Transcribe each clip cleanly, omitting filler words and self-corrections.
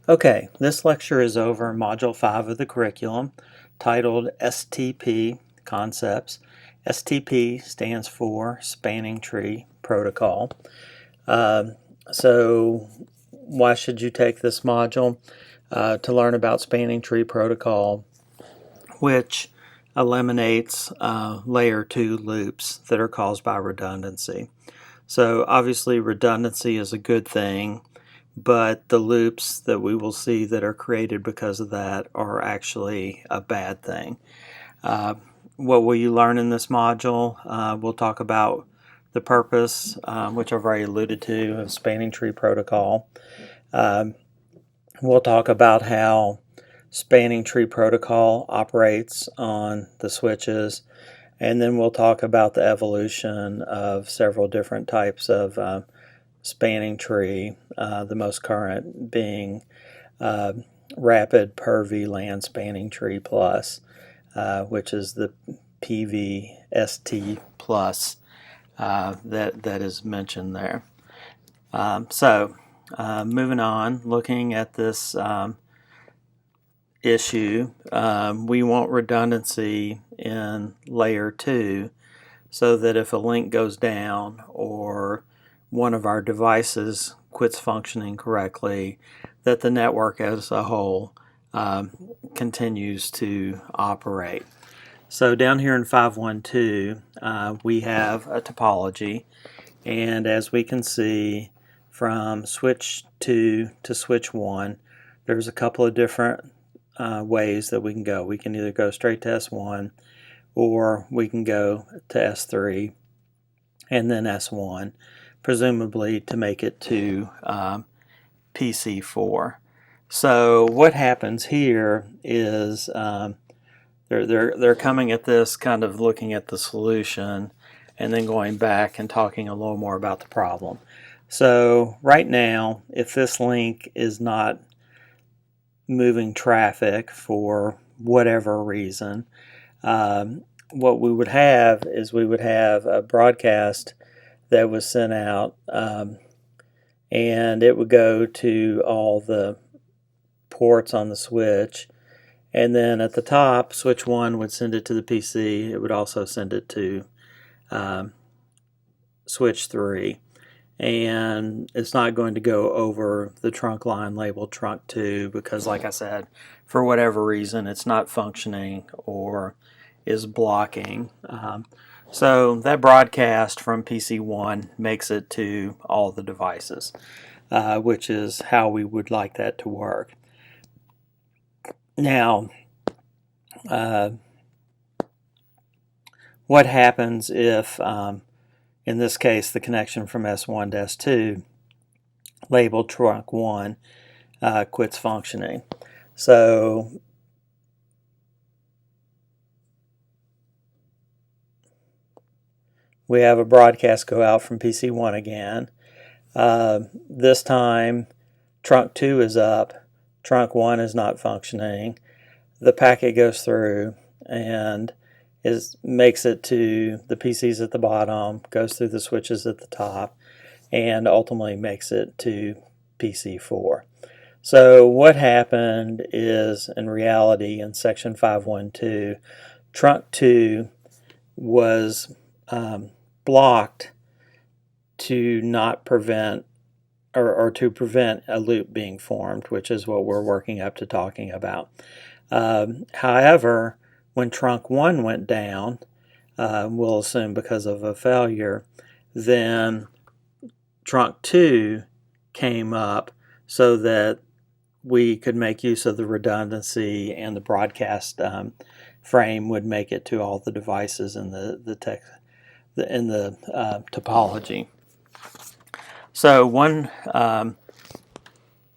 Okay, this lecture is over Module 5 of the curriculum, titled STP Concepts. STP stands for Spanning Tree Protocol. So why should you take this module? To learn about Spanning Tree Protocol, which eliminates layer 2 loops that are caused by redundancy. So obviously redundancy is a good thing, but the loops that we will see that are created because of that are actually a bad thing. What will you learn in this module? We'll talk about the purpose, which I've already alluded to, of Spanning Tree Protocol. We'll talk about how Spanning Tree Protocol operates on the switches, and then we'll talk about the evolution of several different types of spanning tree, the most current being Rapid Per VLAN Spanning Tree Plus, which is the PVST Plus that is mentioned there. Moving on, looking at this issue, we want redundancy in layer 2 so that if a link goes down or one of our devices quits functioning correctly, that the network as a whole continues to operate. So down here in 512, we have a topology, and as we can see from switch 2 to switch 1, there's a couple of different ways that we can go. We can either go straight to S1, or we can go to S3 and then S1, presumably to make it to PC4. So what happens here is they're coming at this kind of looking at the solution and then going back and talking a little more about the problem. So right now, if this link is not moving traffic for whatever reason, what we would have is we would have a broadcast that was sent out, and it would go to all the ports on the switch, and then at the top, switch 1 would send it to the PC. It would also send it to switch 3, and it's not going to go over the trunk line labeled trunk 2 because, like I said, for whatever reason it's not functioning or is blocking. So that broadcast from PC1 makes it to all the devices, which is how we would like that to work. Now, what happens if, in this case, the connection from S1 to S2, labeled trunk 1, quits functioning? So we have a broadcast go out from PC1 again. This time, trunk 2 is up, trunk 1 is not functioning. The packet goes through and makes it to the PCs at the bottom, goes through the switches at the top, and ultimately makes it to PC4. So what happened is, in reality, in section 512, trunk 2 was blocked to not prevent or to prevent a loop being formed, which is what we're working up to talking about. However, when trunk 1 went down, we'll assume because of a failure, then trunk 2 came up so that we could make use of the redundancy, and the broadcast frame would make it to all the devices in the topology. So one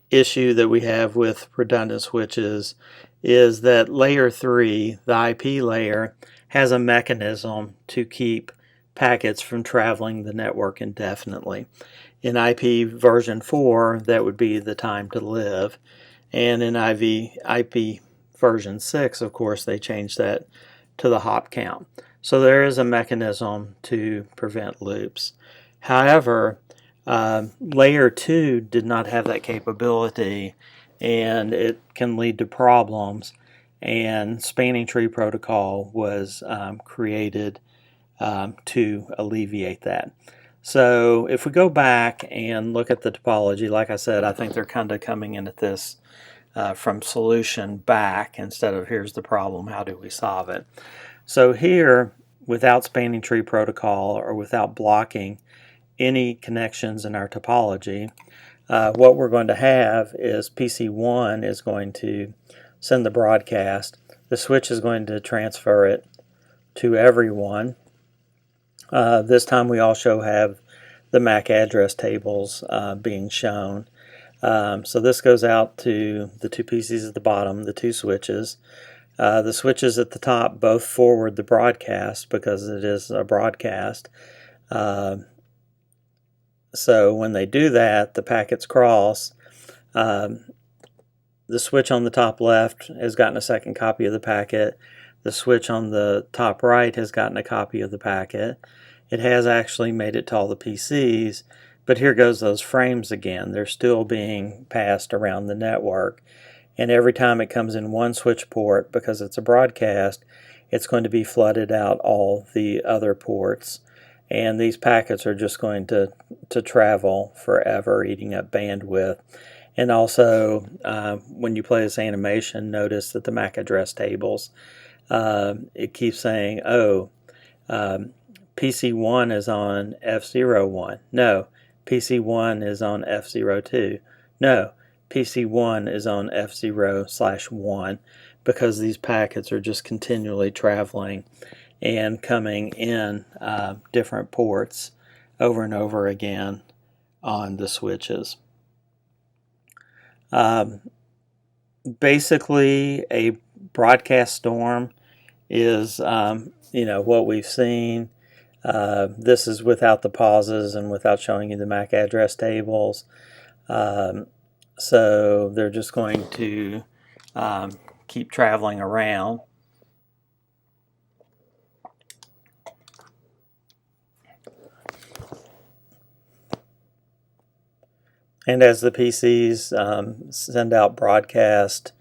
issue that we have with redundant switches is that layer 3, the IP layer, has a mechanism to keep packets from traveling the network indefinitely. In IP version 4, that would be the time to live, and in IP version 6, of course, they changed that to the hop count. So there is a mechanism to prevent loops. However, layer 2 did not have that capability, and it can lead to problems. And spanning tree protocol was created to alleviate that. So if we go back and look at the topology, like I said, I think they're kind of coming in at this from solution back instead of here's the problem, how do we solve it? So here, without spanning tree protocol or without blocking any connections in our topology, what we're going to have is PC1 is going to send the broadcast. The switch is going to transfer it to everyone. This time we also have the MAC address tables being shown. So this goes out to the two PCs at the bottom, the two switches. The switches at the top both forward the broadcast because it is a broadcast. So when they do that, the packets cross. The switch on the top left has gotten a second copy of the packet. The switch on the top right has gotten a copy of the packet. It has actually made it to all the PCs, but here goes those frames again. They're still being passed around the network. And every time it comes in one switch port, because it's a broadcast, it's going to be flooded out all the other ports. And these packets are just going to travel forever, eating up bandwidth. And also, when you play this animation, notice that the MAC address tables, it keeps saying, oh, PC1 is on F01. No, PC1 is on F02. No, PC1 is on F0/1 because these packets are just continually traveling and coming in different ports over and over again on the switches. Basically, a broadcast storm is what we've seen. This is without the pauses and without showing you the MAC address tables. So they're just going to keep traveling around. And as the PCs send out broadcast,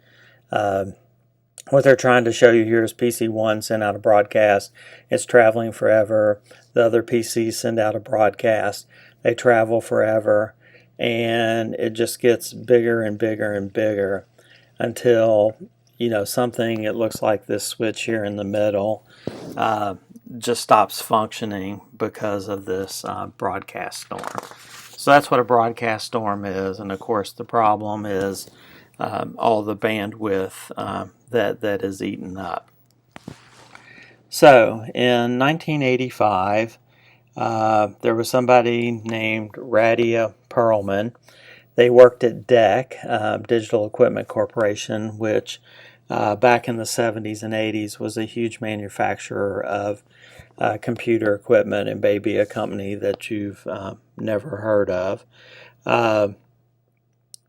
what they're trying to show you here is PC1 sent out a broadcast. It's traveling forever. The other PCs send out a broadcast. They travel forever. And it just gets bigger and bigger and bigger until, something, it looks like this switch here in the middle, just stops functioning because of this broadcast storm. So that's what a broadcast storm is. And of course, the problem is all the bandwidth that is eaten up. So in 1985, there was somebody named Radia Perlman. They worked at DEC, Digital Equipment Corporation, which back in the 70s and 80s was a huge manufacturer of computer equipment and maybe a company that you've never heard of.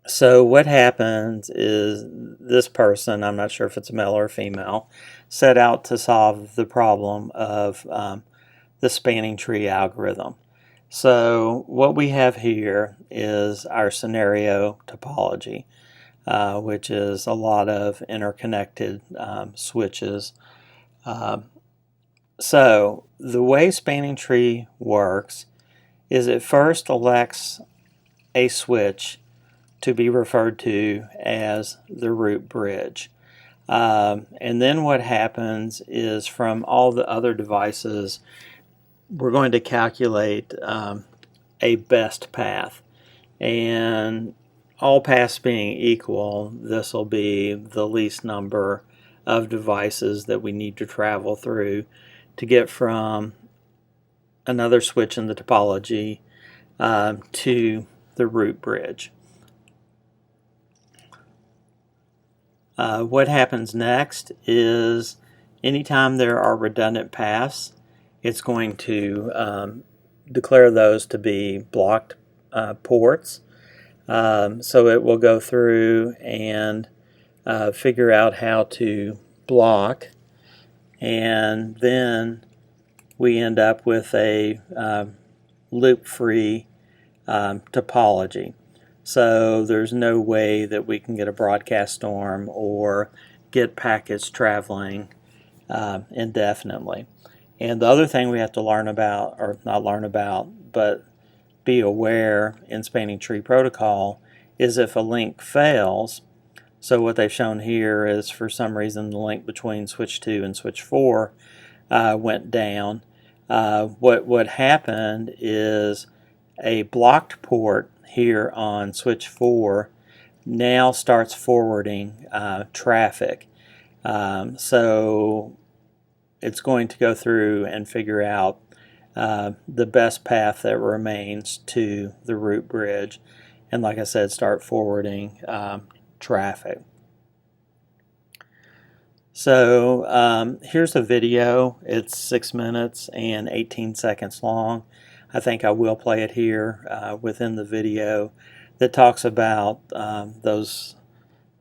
So what happens is this person, I'm not sure if it's a male or female, set out to solve the problem of the spanning tree algorithm. So what we have here is our scenario topology, which is a lot of interconnected switches. So the way spanning tree works is it first elects a switch to be referred to as the root bridge. And then what happens is from all the other devices, we're going to calculate a best path. And all paths being equal, this will be the least number of devices that we need to travel through to get from another switch in the topology to the root bridge. What happens next is anytime there are redundant paths, it's going to declare those to be blocked ports. So it will go through and figure out how to block, and then we end up with a loop-free topology. So there's no way that we can get a broadcast storm or get packets traveling indefinitely. And the other thing we have to learn about, or not learn about, but be aware in spanning tree protocol, is if a link fails. So what they've shown here is for some reason the link between switch 2 and switch 4 went down. What happened is a blocked port here on switch 4 now starts forwarding traffic. So it's going to go through and figure out the best path that remains to the root bridge, and like I said, start forwarding traffic. So here's a video. It's 6 minutes and 18 seconds long. I think I will play it here within the video that talks about those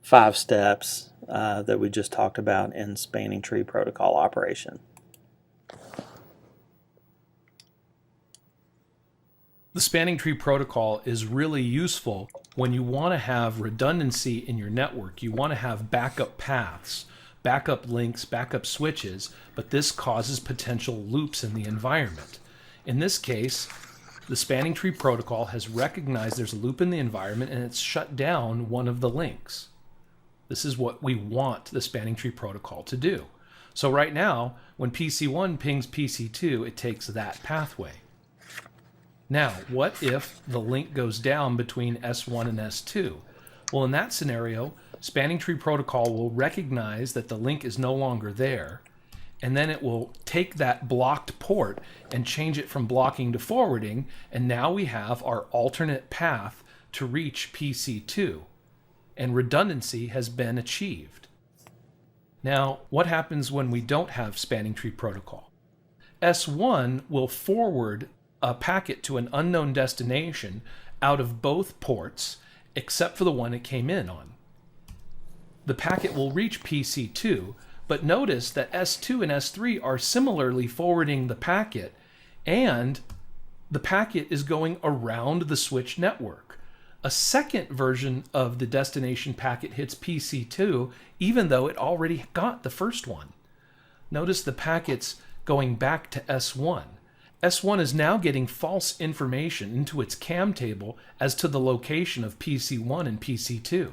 5 steps that we just talked about in spanning tree protocol operation. The spanning tree protocol is really useful when you want to have redundancy in your network. You want to have backup paths, backup links, backup switches, but this causes potential loops in the environment. In this case, the spanning tree protocol has recognized there's a loop in the environment and it's shut down one of the links. This is what we want the spanning tree protocol to do. So right now, when PC1 pings PC2, it takes that pathway. Now, what if the link goes down between S1 and S2? Well, in that scenario, spanning tree protocol will recognize that the link is no longer there, and then it will take that blocked port and change it from blocking to forwarding, and now we have our alternate path to reach PC2, and redundancy has been achieved. Now, what happens when we don't have spanning tree protocol? S1 will forward a packet to an unknown destination out of both ports except for the one it came in on. The packet will reach PC2, but notice that S2 and S3 are similarly forwarding the packet, and the packet is going around the switch network. A second version of the destination packet hits PC2 even though it already got the first one. Notice the packet's going back to S1. S1 is now getting false information into its CAM table as to the location of PC1 and PC2.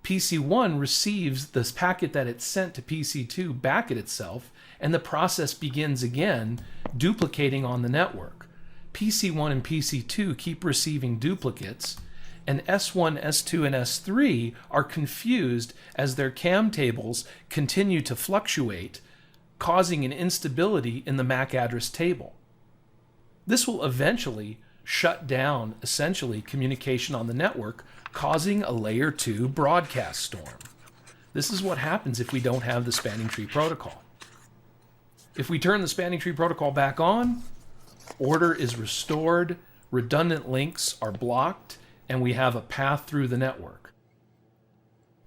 PC1 receives this packet that it sent to PC2 back at itself, and the process begins again, duplicating on the network. PC1 and PC2 keep receiving duplicates, and S1, S2, and S3 are confused as their CAM tables continue to fluctuate, causing an instability in the MAC address table. This will eventually shut down, essentially, communication on the network, causing a layer 2 broadcast storm. This is what happens if we don't have the spanning tree protocol. If we turn the spanning tree protocol back on, order is restored, redundant links are blocked, and we have a path through the network.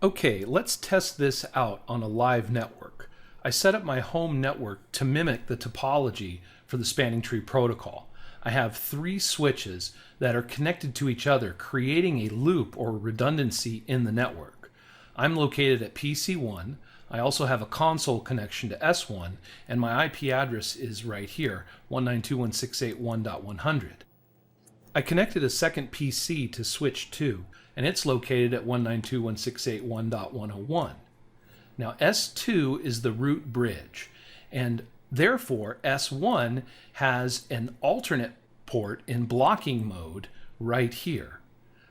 Okay, let's test this out on a live network. I set up my home network to mimic the topology for the spanning tree protocol. I have 3 switches that are connected to each other, creating a loop or redundancy in the network. I'm located at PC1. I also have a console connection to S1, and my IP address is right here, 192.168.1.100. I connected a second PC to switch 2, and it's located at 192.168.1.101. Now S2 is the root bridge, and therefore S1 has an alternate port in blocking mode right here.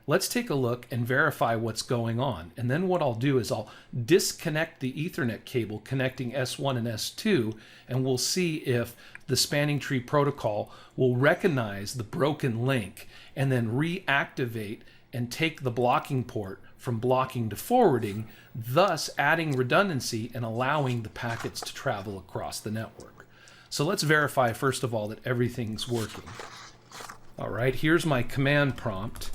Let's take a look and verify what's going on, and then what I'll do is I'll disconnect the Ethernet cable connecting S1 and S2, and we'll see if the spanning tree protocol will recognize the broken link and then reactivate and take the blocking port from blocking to forwarding, thus adding redundancy and allowing the packets to travel across the network. So let's verify first of all that everything's working. All right, here's my command prompt,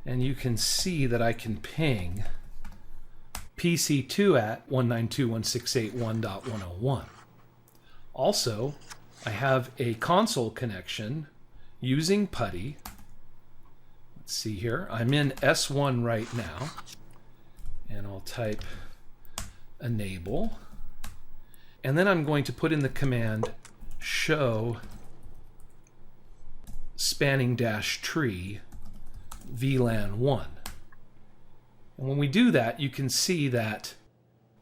and you can see that I can ping PC2 at 192.168.1.101. Also, I have a console connection using PuTTY. Let's see here. I'm in S1 right now, and I'll type enable, and then I'm going to put in the command show spanning dash tree VLAN 1. And when we do that, you can see that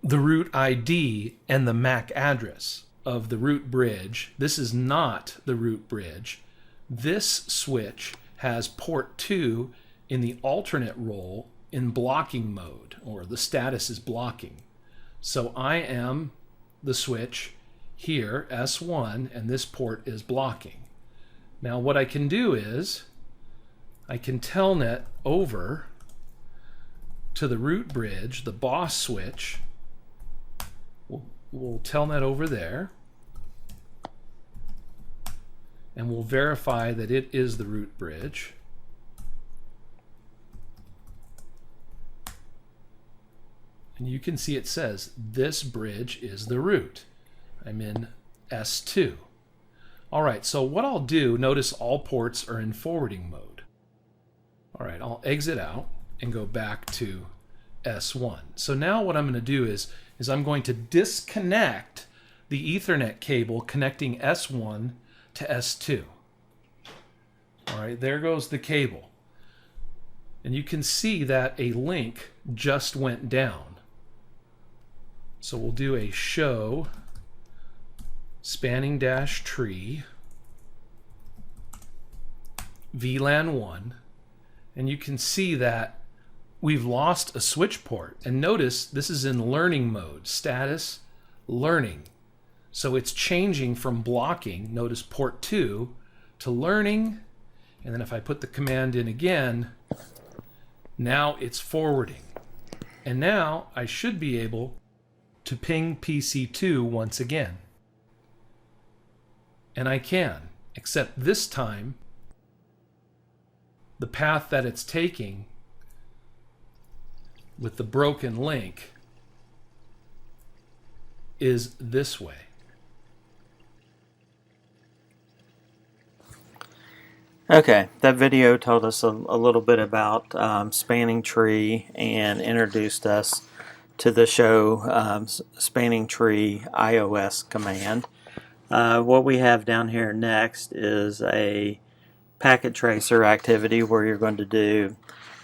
the root ID and the MAC address of the root bridge, this is not the root bridge. This switch has port 2 in the alternate role in blocking mode, or the status is blocking. So I am the switch here, S1, and this port is blocking. Now what I can do is I can telnet over to the root bridge, the boss switch. We'll telnet over there, and we'll verify that it is the root bridge. And you can see it says this bridge is the root. I'm in S2. All right, so what I'll do, notice all ports are in forwarding mode. All right, I'll exit out and go back to S1. So now what I'm going to do is I'm going to disconnect the Ethernet cable connecting S1 to S2. All right, there goes the cable. And you can see that a link just went down. So we'll do a show spanning dash tree VLAN 1, and you can see that we've lost a switch port. And notice this is in learning mode, status learning. So it's changing from blocking, notice port 2, to learning. And then if I put the command in again, now it's forwarding. And now I should be able to ping PC2 once again. And I can, except this time the path that it's taking with the broken link is this way. Okay, that video told us a little bit about spanning tree and introduced us to the show spanning tree iOS command. What we have down here next is a packet tracer activity where you're going to do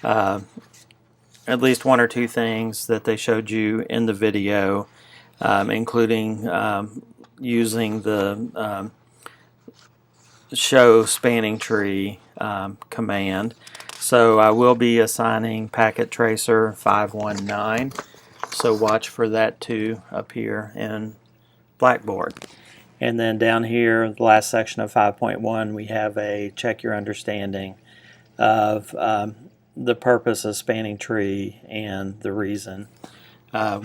at least one or two things that they showed you in the video, including using the show spanning tree command. So I will be assigning packet tracer 519, so watch for that to appear in Blackboard. And then down here, the last section of 5.1, we have a check your understanding of the purpose of spanning tree and the reason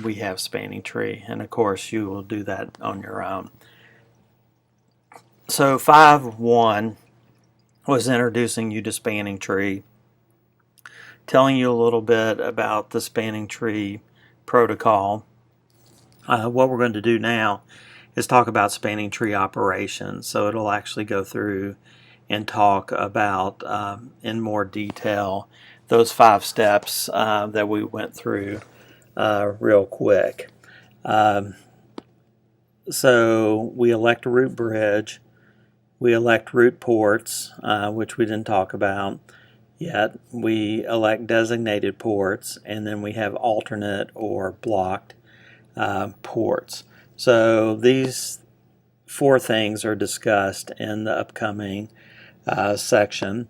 we have spanning tree. And of course, you will do that on your own. So 5.1 was introducing you to spanning tree, telling you a little bit about the spanning tree protocol. What we're going to do now is talk about spanning tree operations. So it'll actually go through and talk about in more detail those 5 steps that we went through real quick. So we elect a root bridge, we elect root ports, which we didn't talk about yet. We elect designated ports, and then we have alternate or blocked ports. So these 4 things are discussed in the upcoming section.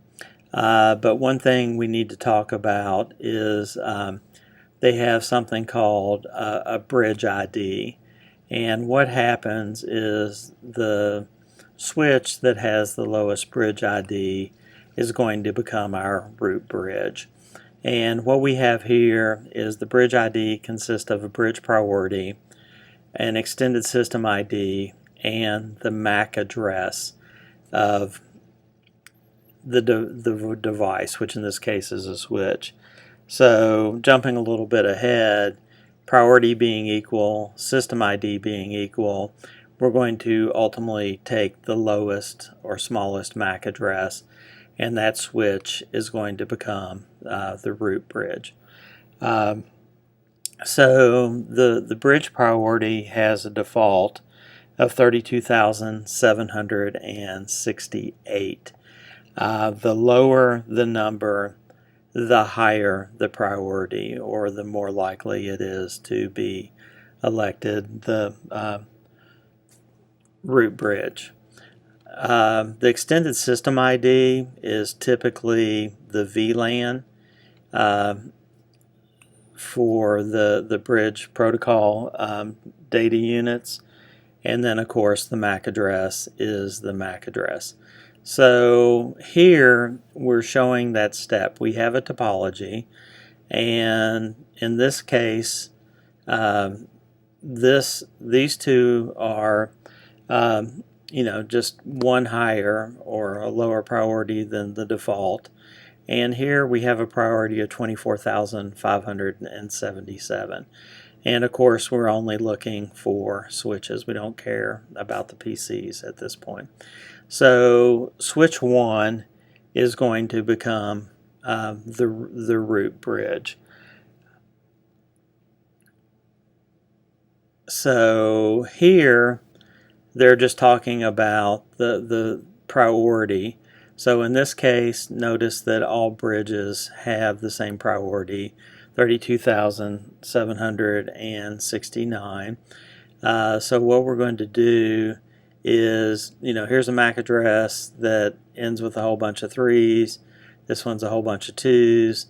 But one thing we need to talk about is they have something called a bridge ID. And what happens is the switch that has the lowest bridge ID is going to become our root bridge. And what we have here is the bridge ID consists of a bridge priority, an extended system ID, and the MAC address of the device, which in this case is a switch. So jumping a little bit ahead, priority being equal, system ID being equal, we're going to ultimately take the lowest or smallest MAC address, and that switch is going to become the root bridge. So the bridge priority has a default of 32,768. The lower the number, the higher the priority, or the more likely it is to be elected the root bridge. The extended system ID is typically the VLAN for the bridge protocol data units. And then, of course, the MAC address is the MAC address. So here we're showing that step. We have a topology, and in this case, these two are just one higher or a lower priority than the default. And here we have a priority of 24,577. And of course, we're only looking for switches. We don't care about the PCs at this point. So switch 1 is going to become the root bridge. So here they're just talking about the priority. So in this case, notice that all bridges have the same priority, 32,769. So what we're going to do is, here's a MAC address that ends with a whole bunch of 3s. This one's a whole bunch of 2s.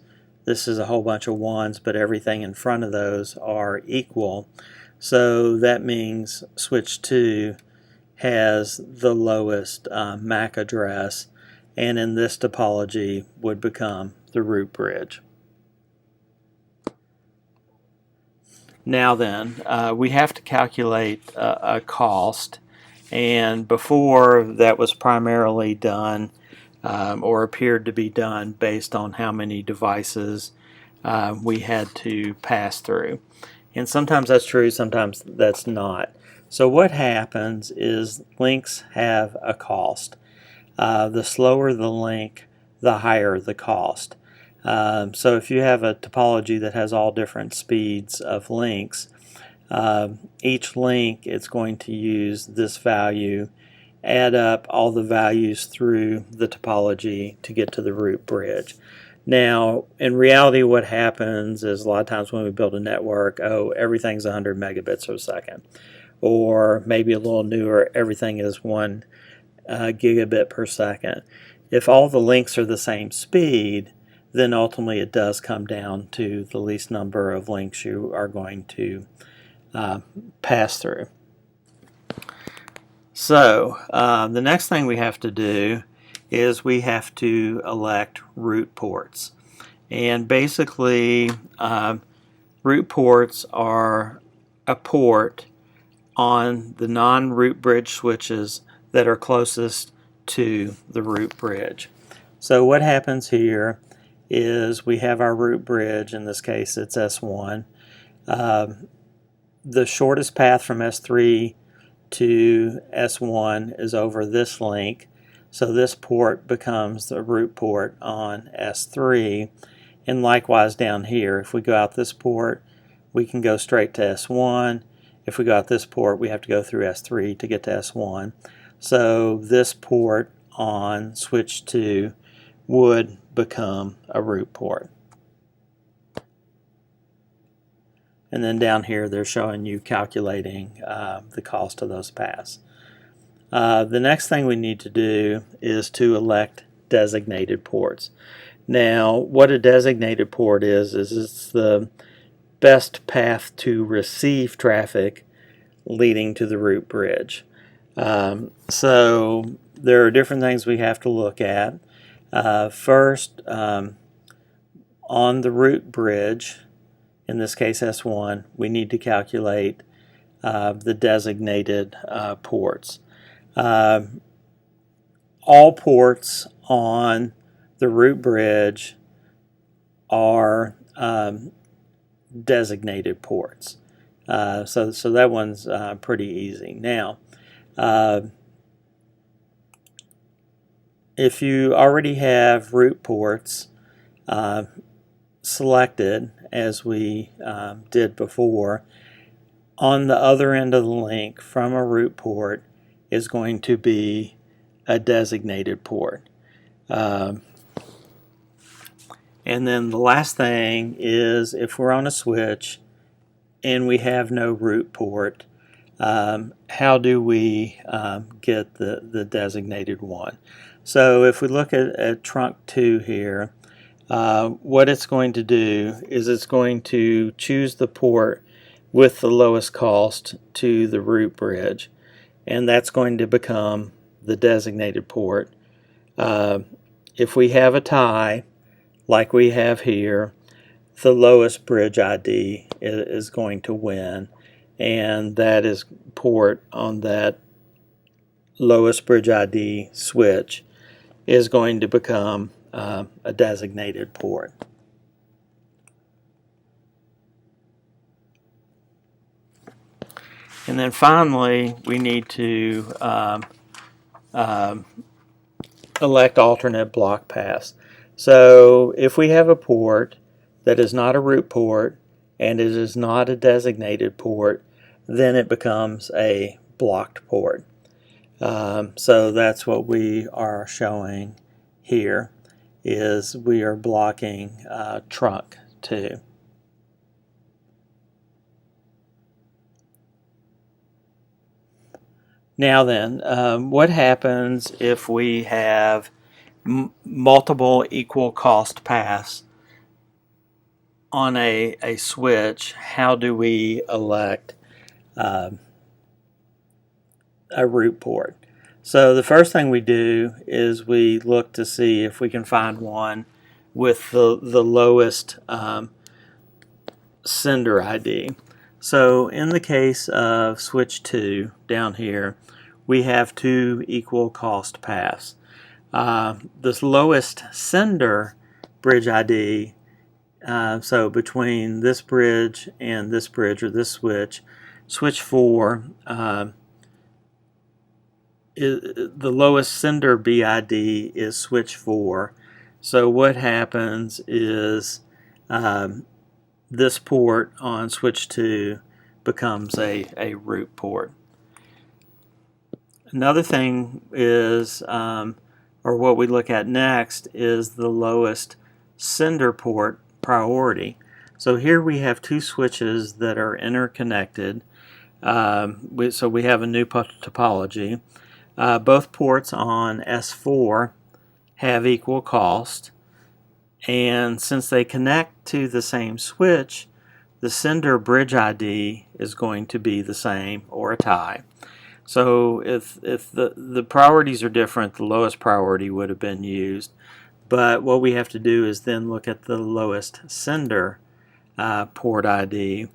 This is a whole bunch of 1s, but everything in front of those are equal. So that means switch 2 has the lowest MAC address, and in this topology would become the root bridge. Now then, we have to calculate a cost, and before that was primarily done or appeared to be done based on how many devices we had to pass through. And sometimes that's true, sometimes that's not. So what happens is links have a cost. The slower the link, the higher the cost. So if you have a topology that has all different speeds of links, each link it's going to use this value, add up all the values through the topology to get to the root bridge. Now, in reality, what happens is a lot of times when we build a network, everything's 100 megabits per second. Or maybe a little newer, everything is 1 gigabit per second. If all the links are the same speed, then ultimately it does come down to the least number of links you are going to pass through. So the next thing we have to do is we have to elect root ports. And basically root ports are a port on the non-root bridge switches that are closest to the root bridge. So what happens here is we have our root bridge, in this case it's S1. The shortest path from S3 to S1 is over this link, so this port becomes the root port on S3. And likewise down here, if we go out this port, we can go straight to S1. If we go out this port, we have to go through S3 to get to S1. So this port on switch 2 would become a root port. And then down here they're showing you calculating the cost of those paths. The next thing we need to do is to elect designated ports. Now what a designated port is it's the best path to receive traffic leading to the root bridge. So there are different things we have to look at. First, on the root bridge, in this case S1, we need to calculate the designated ports. All ports on the root bridge are designated ports. So that one's pretty easy. Now, if you already have root ports selected, as we did before, on the other end of the link from a root port is going to be a designated port. And then the last thing is, if we're on a switch and we have no root port, how do we get the designated one? So if we look at trunk 2 here, what it's going to do is it's going to choose the port with the lowest cost to the root bridge, and that's going to become the designated port. If we have a tie, like we have here, the lowest bridge ID is going to win, and that is port on that lowest bridge ID switch is going to become a designated port. And then finally, we need to elect alternate block paths. So if we have a port that is not a root port and it is not a designated port, then it becomes a blocked port. So that's what we are showing here, is we are blocking trunk 2. Now then, what happens if we have multiple equal cost paths on a switch? How do we elect a root port? So the first thing we do is we look to see if we can find one with the lowest sender ID. So in the case of switch 2 down here, we have 2 equal cost paths. This lowest sender bridge ID, so between this bridge and this bridge, or this switch, switch 4, the lowest sender BID is switch 4. So what happens is this port on switch 2 becomes a root port. Another thing is, or what we look at next, is the lowest sender port priority. So here we have 2 switches that are interconnected. So we have a new topology. Both ports on S4 have equal cost, and since they connect to the same switch, the sender bridge ID is going to be the same, or a tie. So if the priorities are different, the lowest priority would have been used. But what we have to do is then look at the lowest sender port ID.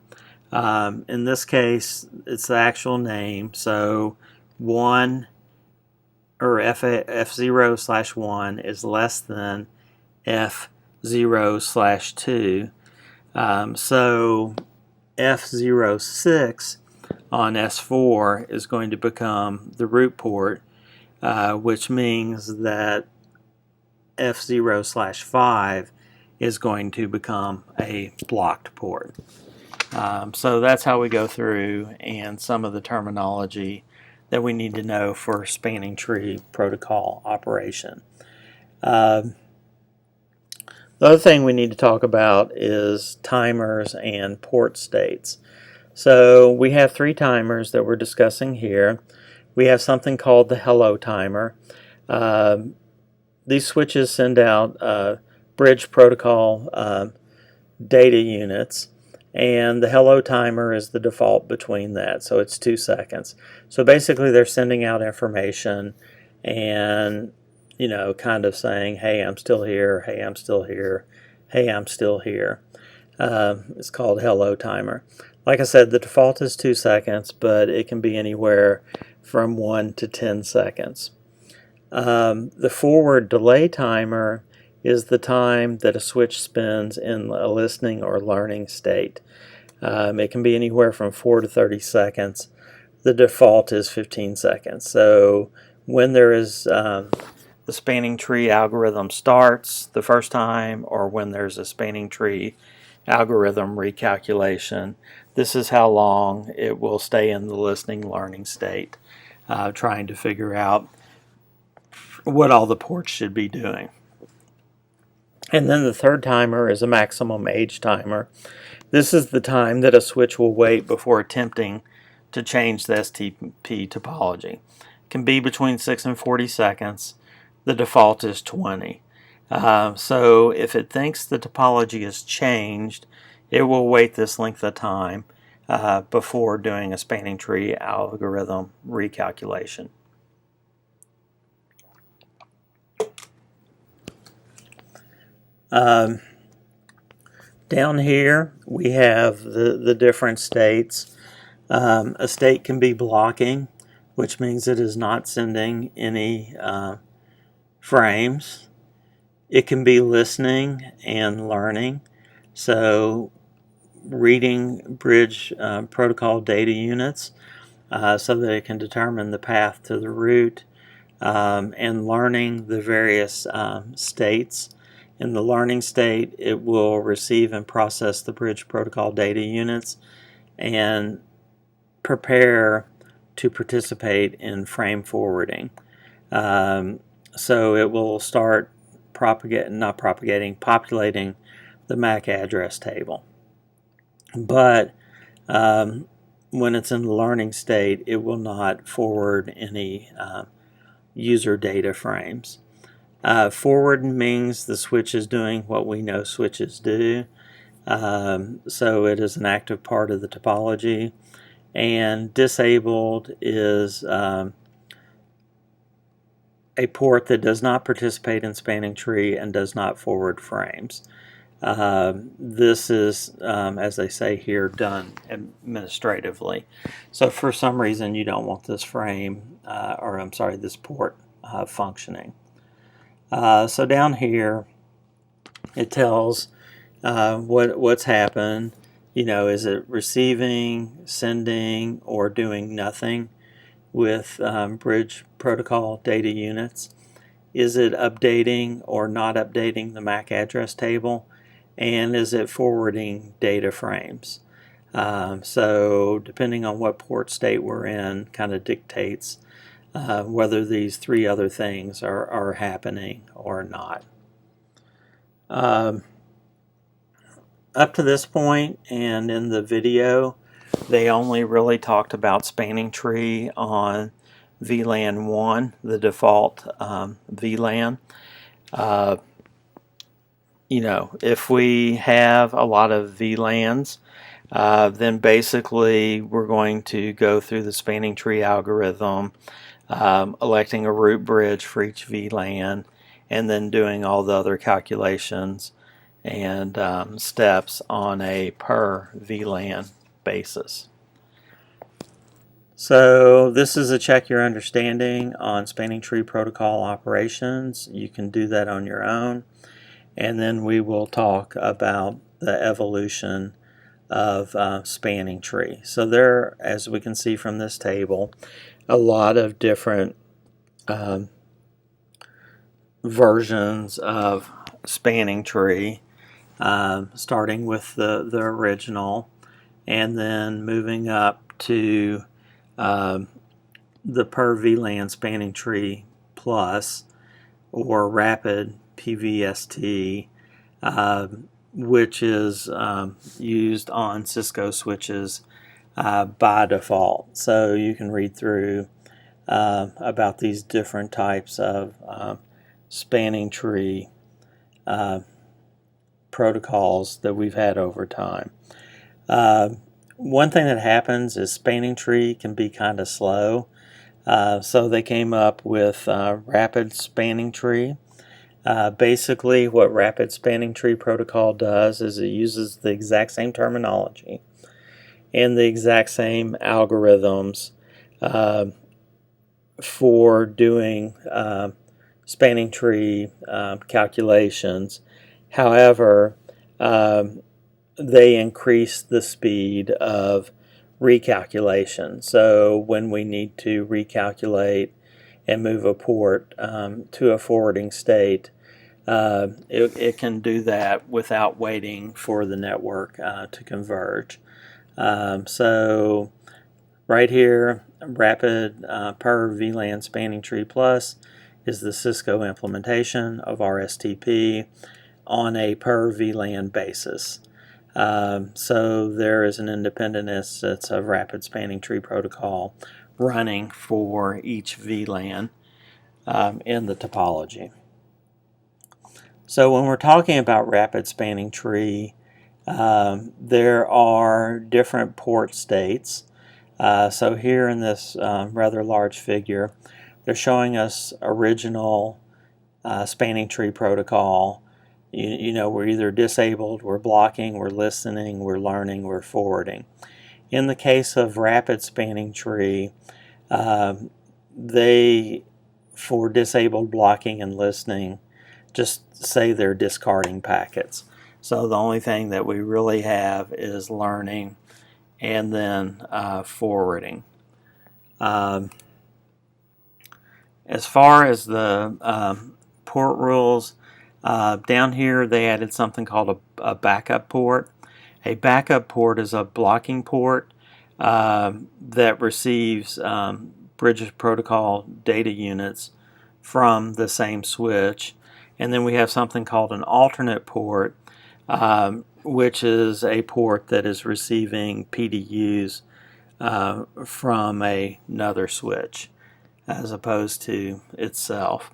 In this case, it's the actual name. So 1 or F0/1 is less than F0/2. So F06 on S4 is going to become the root port, which means that F0/5 is going to become a blocked port. So that's how we go through, and some of the terminology that we need to know for spanning tree protocol operation. The other thing we need to talk about is timers and port states. So we have 3 timers that we're discussing here. We have something called the hello timer. These switches send out bridge protocol data units, and the hello timer is the default between that, so it's 2 seconds. So basically they're sending out information and, you know, kind of saying, hey, I'm still here, hey, I'm still here, hey, I'm still here. It's called hello timer. Like I said, the default is 2 seconds, but it can be anywhere from 1 to 10 seconds. The forward delay timer is the time that a switch spends in a listening or learning state. It can be anywhere from 4 to 30 seconds. The default is 15 seconds. So when there is the spanning tree algorithm starts the first time or when there's a spanning tree algorithm recalculation. This is how long it will stay in the listening learning state, trying to figure out what all the ports should be doing. And then the third timer is a maximum age timer. This is the time that a switch will wait before attempting to change the STP topology. It can be between 6 and 40 seconds. The default is 20. So if it thinks the topology is changed, it will wait this length of time before doing a spanning tree algorithm recalculation. Down here we have the different states. A state can be blocking, which means it is not sending any frames. It can be listening and learning, so reading bridge protocol data units so that it can determine the path to the root, and learning the various states. In the learning state, it will receive and process the bridge protocol data units and prepare to participate in frame forwarding. So it will start populating the MAC address table. But when it's in the learning state, it will not forward any user data frames. Forward means the switch is doing what we know switches do. So it is an active part of the topology. And disabled is a port that does not participate in spanning tree and does not forward frames. This is, as they say here, done administratively. So for some reason you don't want this this port functioning. So down here it tells what's happened. Is it receiving, sending, or doing nothing with bridge protocol data units? Is it updating or not updating the MAC address table? And is it forwarding data frames? So depending on what port state we're in kind of dictates whether these three other things are happening or not. Up to this point and in the video, they only really talked about spanning tree on VLAN 1, the default VLAN. If we have a lot of VLANs, then basically we're going to go through the spanning tree algorithm, electing a root bridge for each VLAN, and then doing all the other calculations and steps on a per VLAN basis. So this is a check your understanding on spanning tree protocol operations. You can do that on your own. And then we will talk about the evolution of spanning tree. So there, as we can see from this table, a lot of different versions of spanning tree, starting with the original and then moving up to the per VLAN spanning tree plus or rapid PVST, which is used on Cisco switches by default. So you can read through about these different types of spanning tree protocols that we've had over time. One thing that happens is spanning tree can be kind of slow. So they came up with rapid spanning tree. Basically what rapid spanning tree protocol does is it uses the exact same terminology and the exact same algorithms for doing spanning tree calculations. However, they increase the speed of recalculation. So when we need to recalculate and move a port to a forwarding state, it can do that without waiting for the network to converge. So right here, Rapid per VLAN Spanning Tree Plus is the Cisco implementation of RSTP on a per VLAN basis. So there is an independent instance of Rapid Spanning Tree Protocol running for each VLAN in the topology. So when we're talking about Rapid Spanning Tree, there are different port states. So here in this rather large figure, they're showing us original spanning tree protocol. You know, we're either disabled, we're blocking, we're listening, we're learning, we're forwarding. In the case of rapid spanning tree, they, for disabled, blocking, and listening, just say they're discarding packets. So the only thing that we really have is learning and then forwarding. As far as the port rules, down here they added something called a backup port. A backup port is a blocking port that receives bridge protocol data units from the same switch. And then we have something called an alternate port, which is a port that is receiving PDUs from another switch as opposed to itself.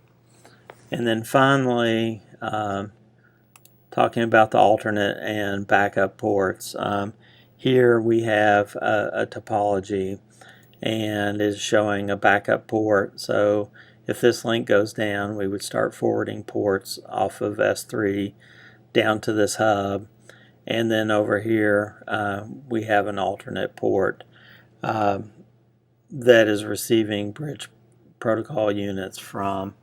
And then finally, talking about the alternate and backup ports, here we have a topology and is showing a backup port. So if this link goes down, we would start forwarding ports off of S3 down to this hub. And then over here, we have an alternate port that is receiving bridge protocol units from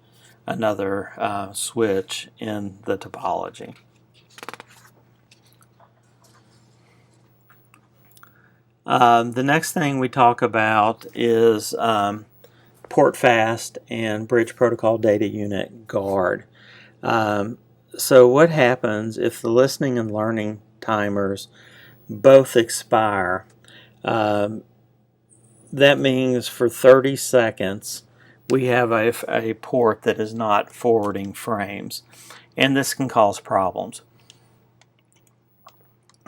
another switch in the topology. The next thing we talk about is port fast and bridge protocol data unit guard. So what happens if the listening and learning timers both expire? That means for 30 seconds we have a port that is not forwarding frames, and this can cause problems.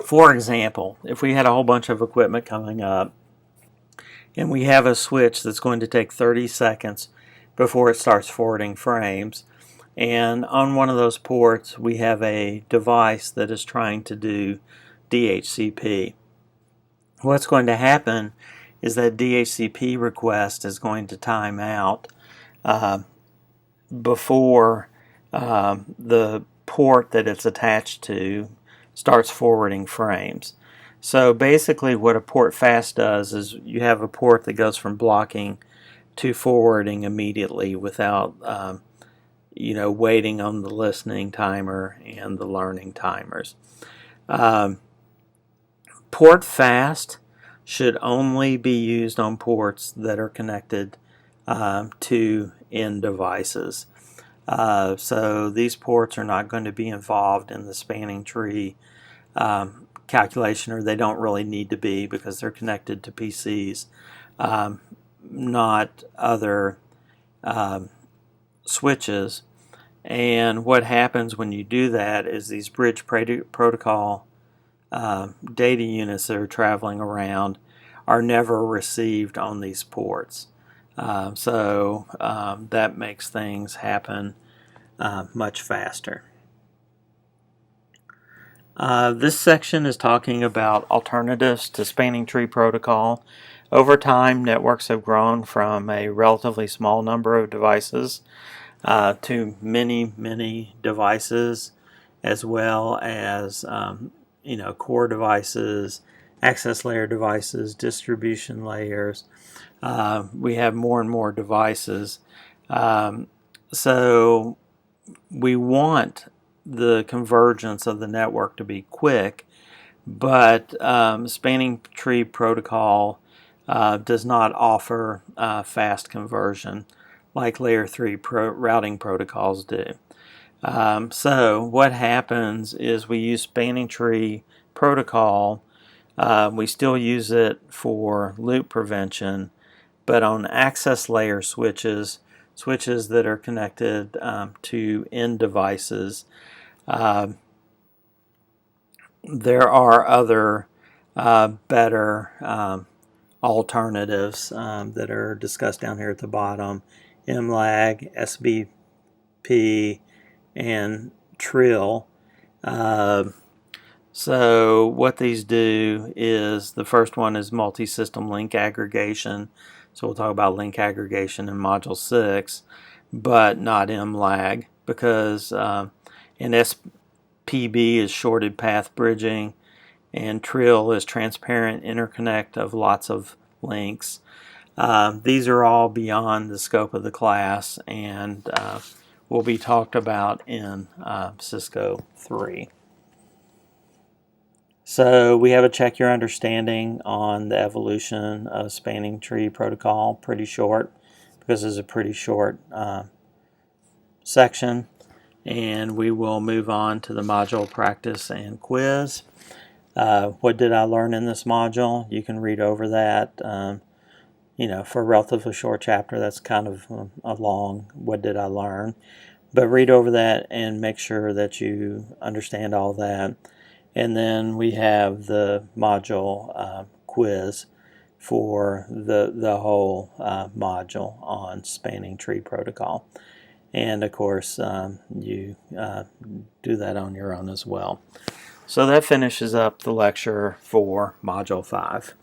For example, if we had a whole bunch of equipment coming up and we have a switch that's going to take 30 seconds before it starts forwarding frames, and on one of those ports we have a device that is trying to do DHCP. What's going to happen is that DHCP request is going to time out before the port that it's attached to starts forwarding frames. So basically what a port fast does is you have a port that goes from blocking to forwarding immediately without waiting on the listening timer and the learning timers. Port fast should only be used on ports that are connected to end devices. So these ports are not going to be involved in the spanning tree calculation, or they don't really need to be because they're connected to PCs, not other switches. And what happens when you do that is these bridge protocol data units that are traveling around are never received on these ports. So that makes things happen much faster. This section is talking about alternatives to spanning tree protocol. Over time, networks have grown from a relatively small number of devices to many devices, as well as core devices, access layer devices, distribution layers. We have more and more devices. So we want the convergence of the network to be quick, but spanning tree protocol does not offer fast conversion. like layer 3 routing protocols do. So what happens is we use spanning tree protocol. We still use it for loop prevention, but on access layer switches, switches that are connected to end devices, there are other better alternatives that are discussed down here at the bottom: MLAG, SBP, and Trill. So what these do is, the first one is multi-system link aggregation. So we'll talk about link aggregation in Module 6, but not MLAG, because in SPB is shorted path bridging, and Trill is transparent interconnect of lots of links. These are all beyond the scope of the class, and will be talked about in Cisco 3. So we have a check your understanding on the evolution of spanning tree protocol. Pretty short, because it's a pretty short section. And we will move on to the module practice and quiz. What did I learn in this module? You can read over that. For a relatively short chapter, that's kind of a long what did I learn. But read over that and make sure that you understand all that. And then we have the module quiz for the whole module on spanning tree protocol. And of course, you do that on your own as well. So that finishes up the lecture for Module 5.